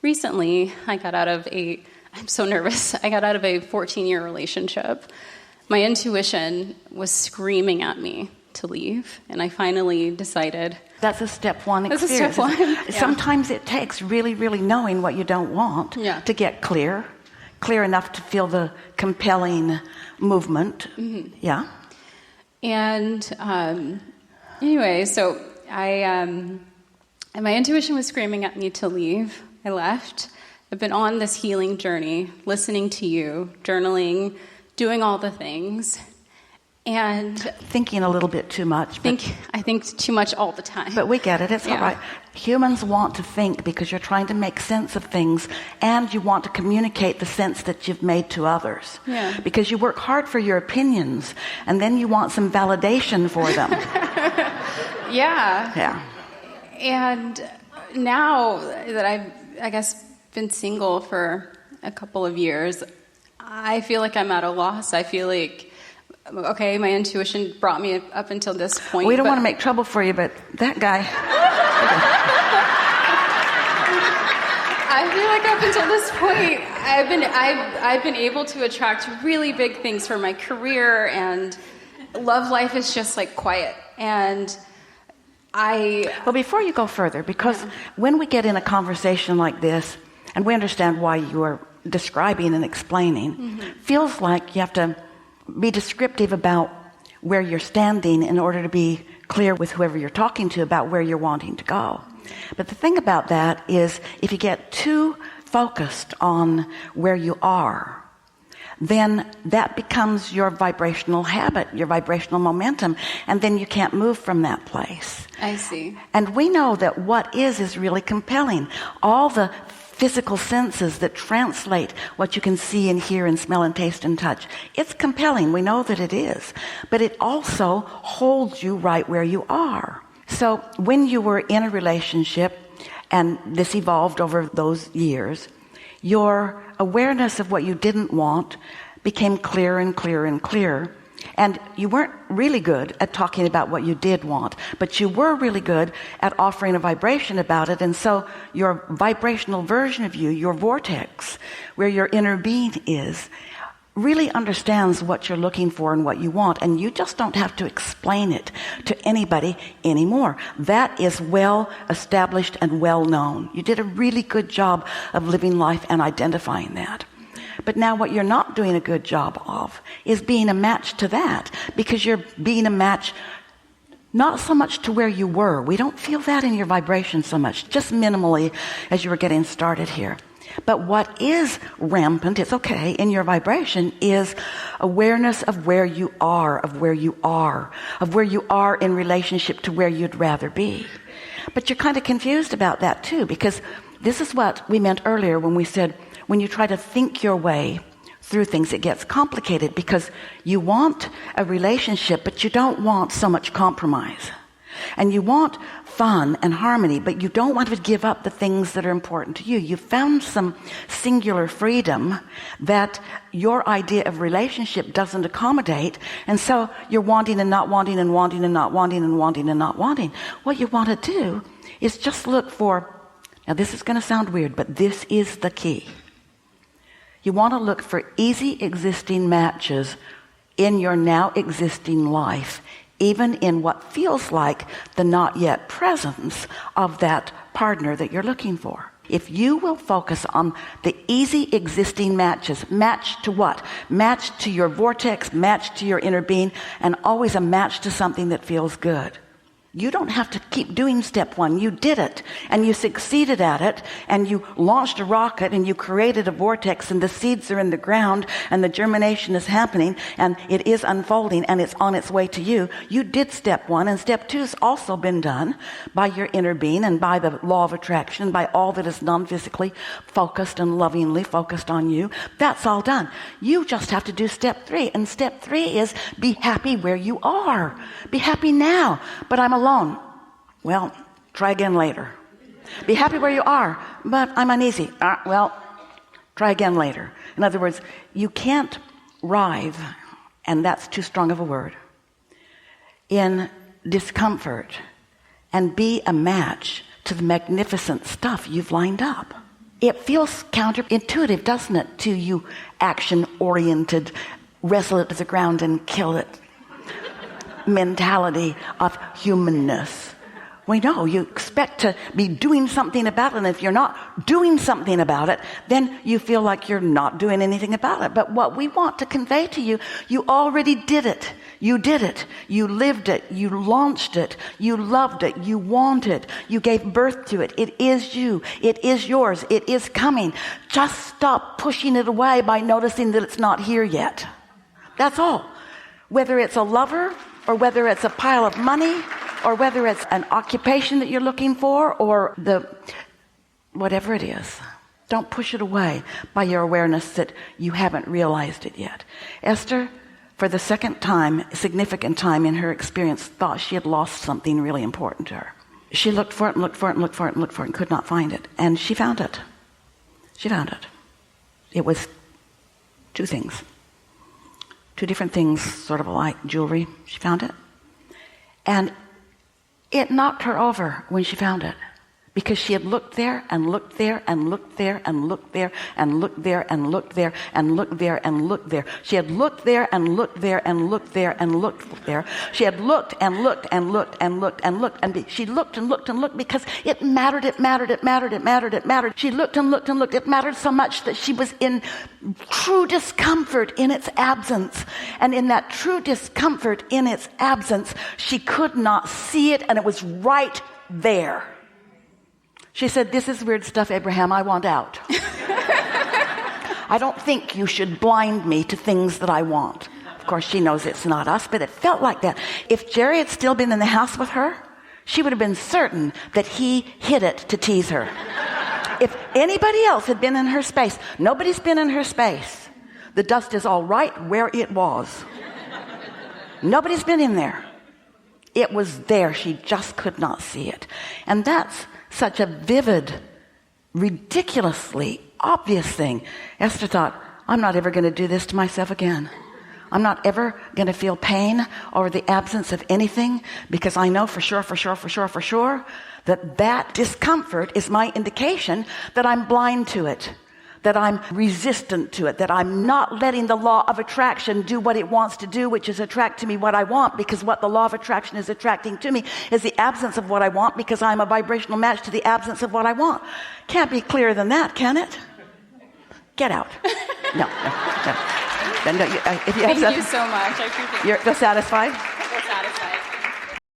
recently I got out of I'm so nervous, I got out of a 14-year relationship. My intuition was screaming at me to leave, and I finally decided. That's a step one That's experience. a step one. Yeah. Sometimes it takes really, really knowing what you don't want to get clear enough to feel the compelling movement. Mm-hmm. Yeah. And anyway, so my intuition was screaming at me to leave. I left. I've been on this healing journey, listening to you, journaling, doing all the things. And thinking a little bit too much. I think too much all the time. But we get it. It's all right. Humans want to think because you're trying to make sense of things, and you want to communicate the sense that you've made to others. Yeah. Because you work hard for your opinions, and then you want some validation for them. Yeah. Yeah. And now that I've, I guess, been single for a couple of years, I feel like I'm at a loss. I feel like, okay, my intuition brought me up until this point. We don't want to make trouble for you, but that guy. I feel like up until this point, I've been able to attract really big things for my career, and love life is just like quiet. And well, before you go further, because when we get in a conversation like this, and we understand why you are describing and explaining, feels like you have to be descriptive about where you're standing in order to be clear with whoever you're talking to about where you're wanting to go. But the thing about that is, if you get too focused on where you are, then that becomes your vibrational habit, your vibrational momentum, and then you can't move from that place. I see. And we know that what is really compelling. All the physical senses that translate what you can see and hear and smell and taste and touch. It's compelling. We know that it is. But it also holds you right where you are. So when you were in a relationship, and this evolved over those years, your awareness of what you didn't want became clearer and clearer and clearer. And you weren't really good at talking about what you did want, but you were really good at offering a vibration about it. And so your vibrational version of you, your vortex, where your inner being is, really understands what you're looking for and what you want. And you just don't have to explain it to anybody anymore. That is well established and well known. You did a really good job of living life and identifying that. But now what you're not doing a good job of is being a match to that, because you're being a match not so much to where you were. We don't feel that in your vibration so much, just minimally as you were getting started here. But what is rampant, it's okay, in your vibration is awareness of where you are, of where you are in relationship to where you'd rather be. But you're kind of confused about that too, because this is what we meant earlier when we said, when you try to think your way through things, it gets complicated, because you want a relationship, but you don't want so much compromise. And you want fun and harmony, but you don't want to give up the things that are important to you. You found some singular freedom that your idea of relationship doesn't accommodate, and so you're wanting and not wanting and wanting and not wanting and wanting and not wanting. What you want to do is just look for, now this is going to sound weird, but this is the key. You want to look for easy existing matches in your now existing life, even in what feels like the not yet presence of that partner that you're looking for. If you will focus on the easy existing matches, match to what? Match to your vortex, match to your inner being, and always a match to something that feels good. You don't have to keep doing step one. You did it, and you succeeded at it, and you launched a rocket, and you created a vortex, and the seeds are in the ground, and the germination is happening, and it is unfolding, and it's on its way to you. You did step one, and step two has also been done by your inner being and by the law of attraction, by all that is non-physically focused and lovingly focused on you. That's all done. You just have to do step three, and step three is be happy where you are. Be happy now, but I'm alone. Well, try again later. Be happy where you are, but I'm uneasy. Well, try again later. In other words, you can't writhe, and that's too strong of a word, in discomfort and be a match to the magnificent stuff you've lined up. It feels counterintuitive, doesn't it, to you action-oriented, wrestle it to the ground and kill it mentality of humanness. We know you expect to be doing something about it, and if you're not doing something about it, then you feel like you're not doing anything about it. But what we want to convey to you, you already did it. You did it. You lived it. You launched it. You loved it. You want it. You gave birth to it. It is you. It is yours. It is coming. Just stop pushing it away by noticing that it's not here yet. That's all. Whether it's a lover, or whether it's a pile of money, or whether it's an occupation that you're looking for, or whatever it is. Don't push it away by your awareness that you haven't realized it yet. Esther, for the second time, significant time in her experience, thought she had lost something really important to her. She looked for it and looked for it and looked for it and looked for it and could not find it. And she found it. She found it. It was two things. Two different things, sort of like jewelry. She found it. And it knocked her over when she found it, because she had looked there and looked there and looked there and looked there and looked there and looked there and looked there and looked there. She had looked there and looked there and looked there and looked there. She had looked and looked and looked and looked and looked, and she looked and looked and looked because it mattered, it mattered, it mattered, it mattered, it mattered. She looked and looked and looked. It mattered so much that she was in true discomfort in its absence. And in that true discomfort in its absence, she could not see it, and it was right there. She said, "This is weird stuff, Abraham. I want out. I don't think you should blind me to things that I want." Of course, she knows it's not us, but it felt like that. If Jerry had still been in the house with her, she would have been certain that he hid it to tease her. If anybody else had been in her space, nobody's been in her space. The dust is all right where it was. Nobody's been in there. It was there. She just could not see it. And that's such a vivid, ridiculously obvious thing. Esther thought, I'm not ever going to do this to myself again. I'm not ever going to feel pain over the absence of anything, because I know for sure that discomfort is my indication that I'm blind to it, that I'm resistant to it, that I'm not letting the law of attraction do what it wants to do, which is attract to me what I want, because what the law of attraction is attracting to me is the absence of what I want, because I'm a vibrational match to the absence of what I want. Can't be clearer than that, can it? Get out. No. If you Thank you so much. I appreciate it. You're satisfied?